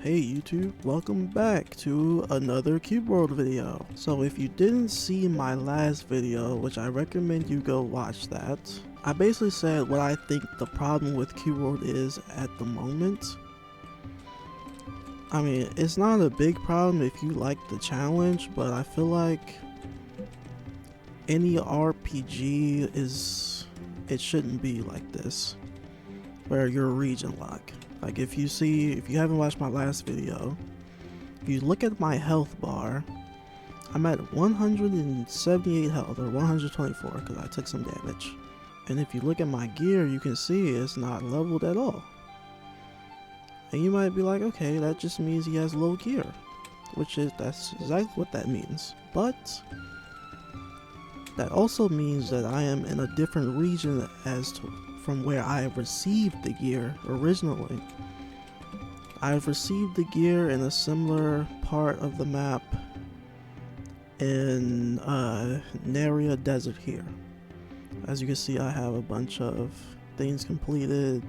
Hey YouTube, welcome back to another Cube World video. So if you didn't see my last video, which I recommend you go watch that, I basically said what I think the problem with Cube World is at the moment. I mean, it's not a big problem if you like the challenge, but I feel like any RPG it shouldn't be like this, where you're region locked. Like if you haven't watched my last video, if you look at my health bar, I'm at 178 health, or 124 because I took some damage. And if you look at my gear, you can see it's not leveled at all. And you might be like, okay, that just means he has low gear, that's exactly what that means. But that also means that I am in a different region from where I received the gear originally. I've received the gear in a similar part of the map in Naria Desert here. As you can see, I have a bunch of things completed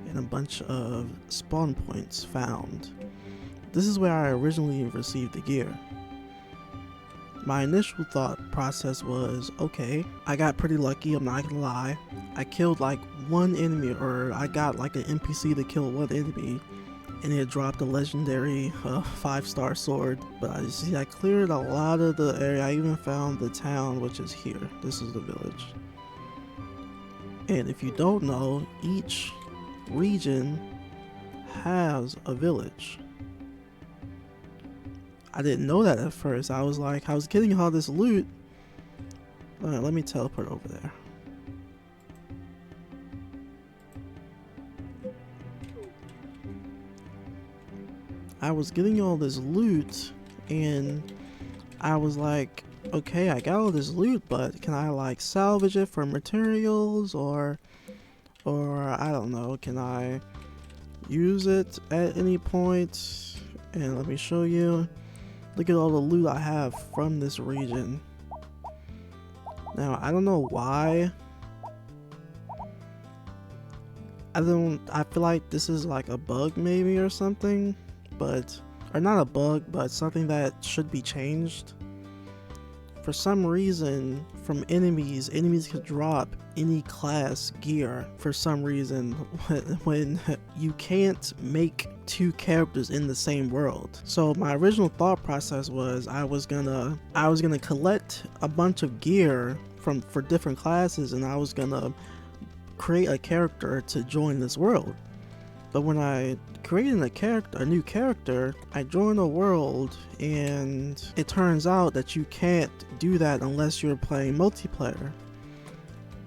and a bunch of spawn points found. This is where I originally received the gear. My initial thought process was, okay, I got pretty lucky, I'm not gonna lie. I killed like one enemy, or I got like an NPC to kill one enemy, and it dropped a legendary 5-star sword. But I cleared a lot of the area. I even found the town, which is here. This is the village. And if you don't know, each region has a village. I didn't know that at first. I was getting all this loot. Let me teleport over there. I was getting all this loot and I was like, okay, I got all this loot, but can I like salvage it for materials or I don't know, can I use it at any point? And let me show you. Look at all the loot I have from this region. Now, I don't know why. I feel like this is like a bug maybe or something, or not a bug, but something that should be changed. For some reason, from enemies can drop any class gear for some reason when you can't make two characters in the same world. So my original thought process was I was gonna collect a bunch of gear for different classes, and I was gonna create a character to join this world. But when I created a new character, I joined a world, and it turns out that you can't do that unless you're playing multiplayer.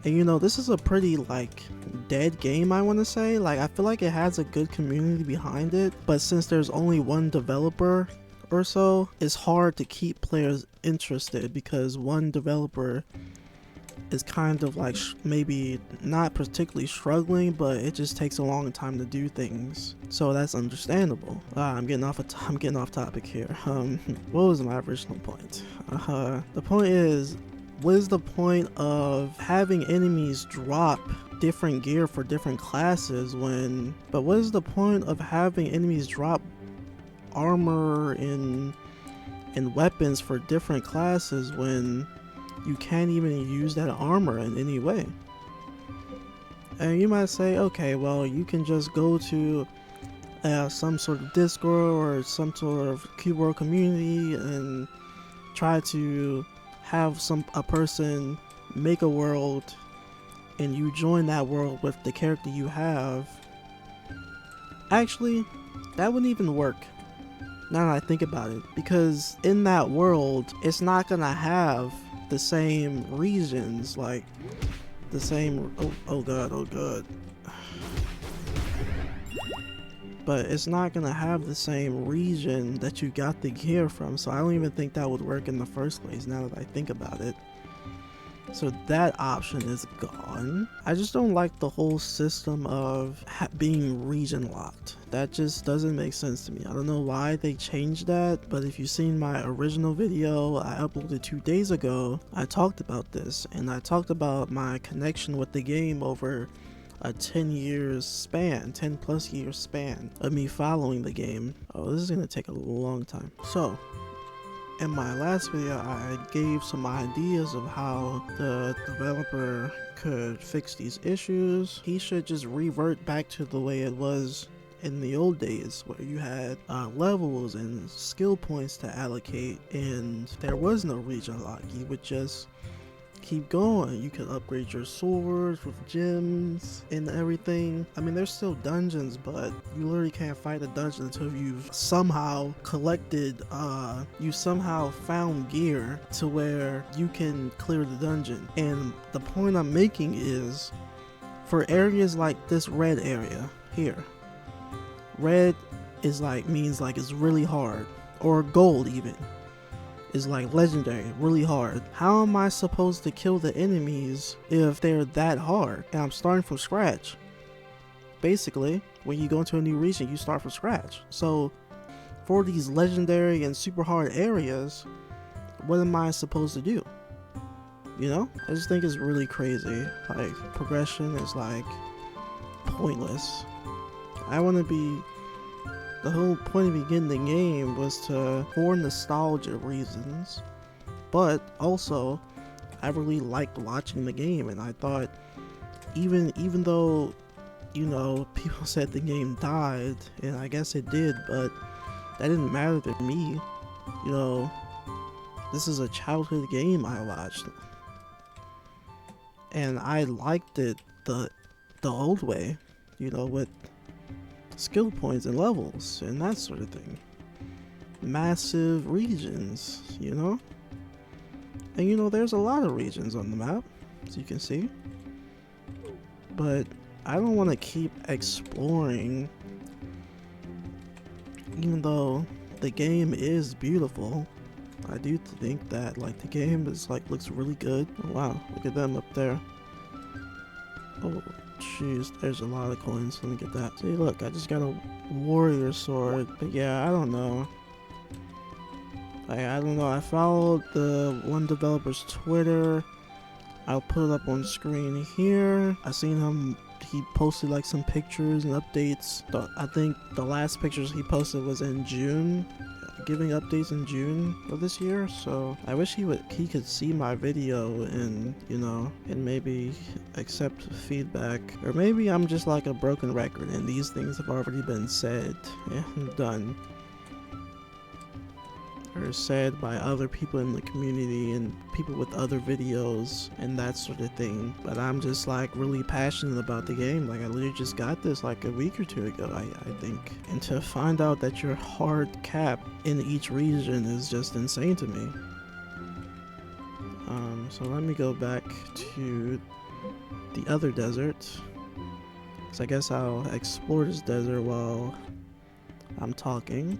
And you know, this is a pretty like dead game, I want to say. Like, I feel like it has a good community behind it, but since there's only one developer or so, it's hard to keep players interested because one developer is kind of like maybe not particularly struggling, but it just takes a long time to do things, so that's understandable. I'm getting off topic here. What was my original point? The point is, what is the point of having enemies drop different gear for different classes but what is the point of having enemies drop armor and weapons for different classes when you can't even use that armor in any way? And you might say, okay, well, you can just go to some sort of Discord or some sort of Cube World community and try to have a person make a world, and you join that world with the character you have. Actually, that wouldn't even work now that I think about it, because in that world, it's not gonna have the same regions, like the same oh god, but it's not gonna have the same region that you got the gear from, so I don't even think that would work in the first place now that I think about it. So that option is gone. I just don't like the whole system of being region locked. That just doesn't make sense to me. I don't know why they changed that, but if you've seen my original video I uploaded 2 days ago, I talked about this, and I talked about my connection with the game over a 10 years span, 10 plus year span of me following the game. Oh, this is gonna take a long time. So, in my last video, I gave some ideas of how the developer could fix these issues. He should just revert back to the way it was in the old days, where you had levels and skill points to allocate, and there was no region lock. You would just keep going. You could upgrade your swords with gems and everything. I mean, there's still dungeons, but you literally can't fight a dungeon until you've somehow collected, you somehow found gear to where you can clear the dungeon. And the point I'm making is, for areas like this red area here, red is means it's really hard, or gold even is legendary, really hard. How am I supposed to kill the enemies if they're that hard and I'm starting from scratch? Basically, when you go into a new region, you start from scratch. So for these legendary and super hard areas, what am I supposed to do? You know, I just think it's really crazy. Progression is pointless. The whole point of beginning the game was for nostalgia reasons, but also I really liked watching the game, and I thought even though, you know, people said the game died, and I guess it did, but that didn't matter to me. You know, this is a childhood game I watched, and I liked it the old way, you know, with skill points and levels and that sort of thing. Massive regions, you know? And you know, there's a lot of regions on the map, as you can see. But I don't want to keep exploring, even though the game is beautiful. I do think that the game is looks really good. Oh, wow, look at them up there. Oh jeez, there's a lot of coins. Let me get that. See, look, I just got a warrior sword. But yeah, I don't know. I don't know. I followed the one developer's Twitter. I'll put it up on screen here. I seen him. He posted some pictures and updates. I think the last pictures he posted was in June, giving updates in June of this year. So I wish he could see my video and, you know, and maybe accept feedback. Or maybe I'm just a broken record and these things have already been said and done, or said by other people in the community and people with other videos and that sort of thing. But I'm just really passionate about the game. I literally just got this a week or two ago, I think. And to find out that you're hard capped in each region is just insane to me. So let me go back to the other desert, so I guess I'll explore this desert while I'm talking.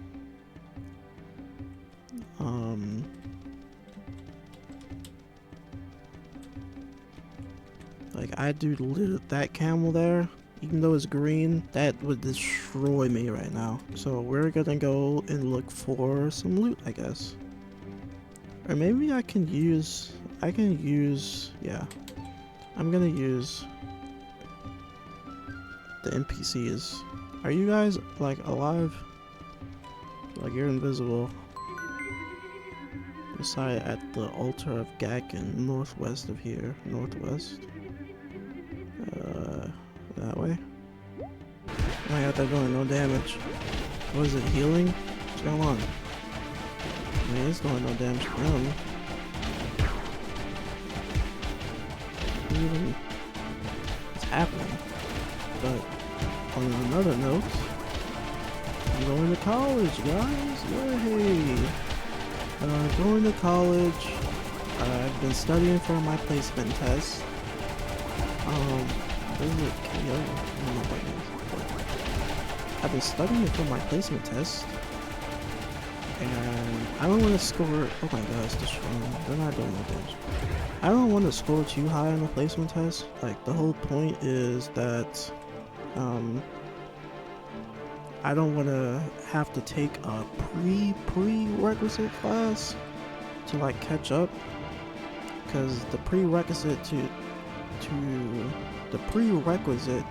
I do that camel there, even though it's green, that would destroy me right now. So we're gonna go and look for some loot, I guess. Or maybe I can use, yeah, I'm gonna use the NPCs. Are you guys alive? You're invisible. Beside at the altar of Gakken, northwest of here. Northwest. That way. Oh, I got that going, no damage. What is it, healing? What's going on? I mean, it's going no damage to him. Even it's happening. But on another note, I'm going to college, guys. Yay! Going to college. I've been studying for my placement test. What is it? KO? I don't know what it is. I've been studying for my placement test, and I don't want to score. Oh my god, it's destroying. They're not doing no damage. I don't want to score too high on the placement test. The whole point is that, I don't want to have to take a prerequisite class to catch up, because the prerequisite to the prerequisite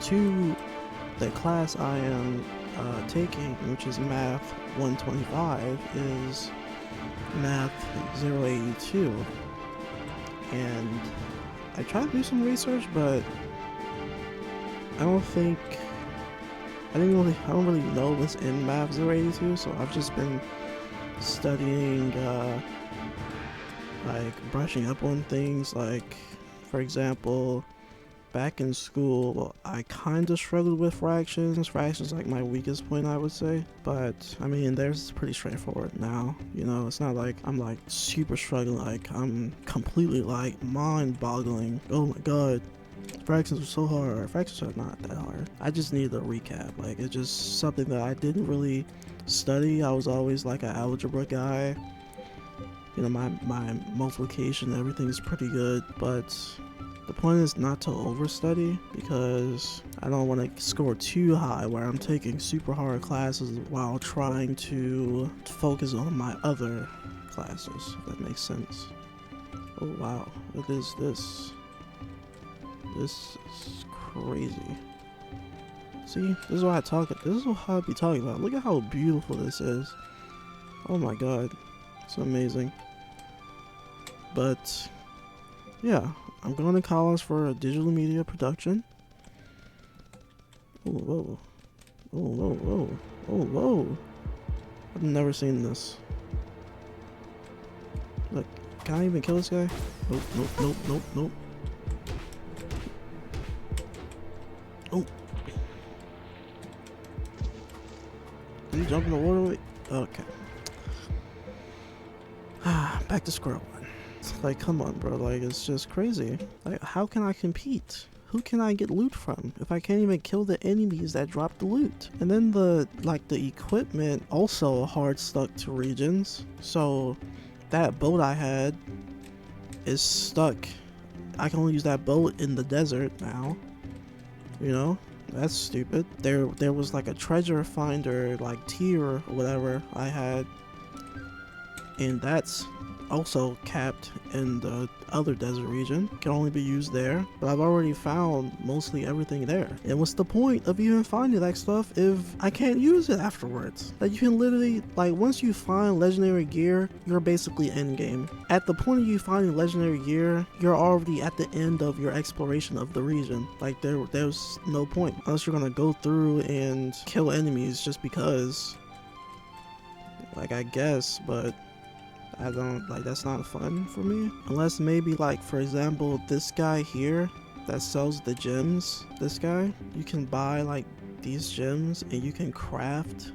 to the class I am taking, which is Math 125, is Math 082. And I tried to do some research, but I don't really know what's in Math 082, so I've just been studying, like brushing up on things. Like, for example, back in school, I kind of struggled with fractions. Fractions like my weakest point, I would say. But I mean, theirs is pretty straightforward now. You know, it's not like I'm like super struggling. Like I'm completely like mind-boggling. Oh my god, fractions are so hard. Fractions are not that hard. I just needed a recap. Like it's just something that I didn't really study. I was always like an algebra guy. You know, my multiplication, everything is pretty good, but the point is not to overstudy, because I don't want to score too high where I'm taking super hard classes while trying to focus on my other classes, if that makes sense. Oh wow, what is this? This is crazy. See, this is what this is what I be talking about. Look at how beautiful this is. Oh my god, it's amazing. But yeah, I'm going to college for digital media production. Oh whoa, oh whoa, whoa, oh whoa! I've never seen this. Look, can I even kill this guy? Nope, nope, nope, nope, nope. Oh, did he jump in the water? Okay. Back to square one. Like, come on, bro. Like, it's just crazy. Like, how can I compete? Who can I get loot from if I can't even kill the enemies that drop the loot? And then the equipment also hard stuck to regions. So that boat I had is stuck. I can only use that boat in the desert now. You know? That's stupid. There was like a treasure finder like tier or whatever I had, and that's also capped in the other desert region. Can only be used there, but I've already found mostly everything there. And what's the point of even finding that stuff if I can't use it afterwards? Like, you can literally, like, once you find legendary gear, you're basically endgame. At the point of you finding legendary gear, you're already at the end of your exploration of the region. Like, there's no point unless you're gonna go through and kill enemies just because. Like, I guess, but I don't, like, that's not fun for me. Unless maybe, like, for example, this guy here that sells the gems, this guy, you can buy like these gems and you can craft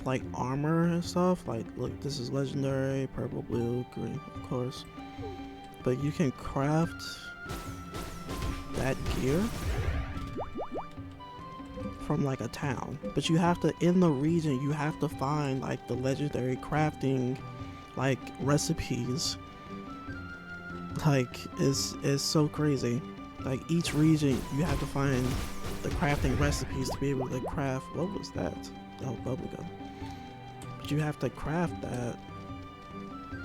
like armor and stuff. Like, look, this is legendary, purple, blue, green, of course. But you can craft that gear from like a town, but you have to, in the region, you have to find like the legendary crafting like recipes. Like, it's so crazy. Like, each region you have to find the crafting recipes to be able to craft. What was that? Oh, bubblegum. But you have to craft that.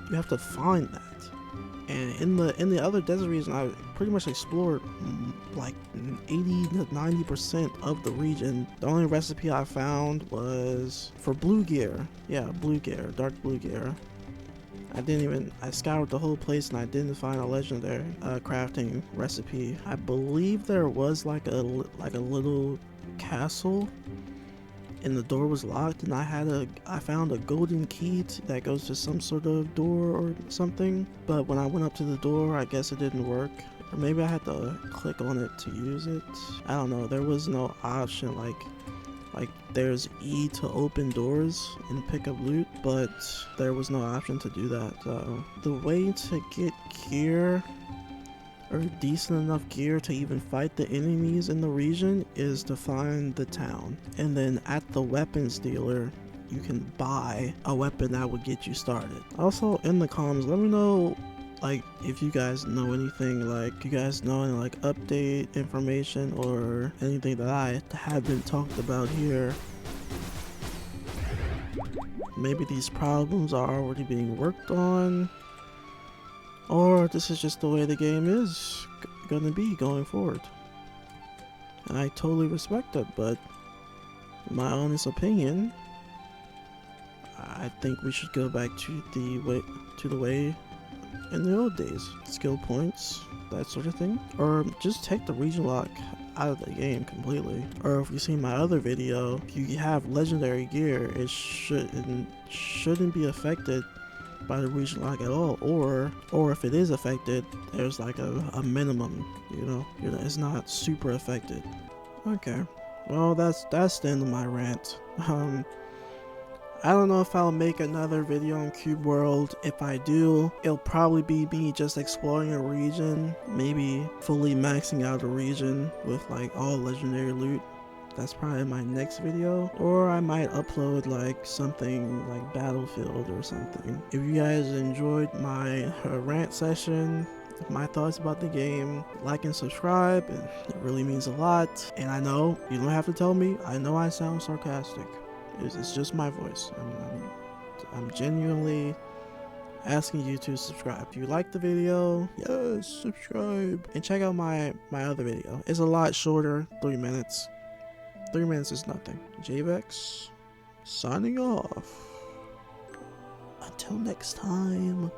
You have to find that. And in the other desert region, I pretty much explored like 80 to 90% of the region. The only recipe I found was for blue gear. Yeah, blue gear, dark blue gear. I scoured the whole place and I didn't find a legendary crafting recipe. I believe there was like a little castle and the door was locked, and I found a golden key that goes to some sort of door or something. But when I went up to the door, I guess it didn't work. Or maybe I had to click on it to use it. I don't know. There was no option like there's E to open doors and pick up loot, but there was no option to do that. So the way to get gear, or decent enough gear to even fight the enemies in the region, is to find the town. And then at the weapons dealer, you can buy a weapon that would get you started. Also, in the comments, let me know, like, if you guys know anything, like, you guys know any, like, update information or anything that I haven't talked about here. Maybe these problems are already being worked on. or this is just the way the game is gonna be going forward. And I totally respect it, but in my honest opinion, I think we should go back to the way in the old days. Skill points, that sort of thing. Or just take the region lock out of the game completely. Or if you've seen my other video, if you have legendary gear, it shouldn't be affected by the region lock at all. Or if it is affected, there's like a minimum, you know, it's not super affected. Okay. Well, that's the end of my rant. I don't know if I'll make another video on Cube World. If I do, it'll probably be me just exploring a region, maybe fully maxing out a region with like all legendary loot. That's probably my next video. Or I might upload like something like Battlefield or something. If you guys enjoyed my rant session, my thoughts about the game, like and subscribe. It really means a lot. And I know you don't have to tell me. I know I sound sarcastic. It's just my voice. I'm genuinely asking you to subscribe. If you like the video, yes, subscribe. And check out my other video. It's a lot shorter, 3 minutes. 3 minutes is nothing. JVEX, signing off. Until next time.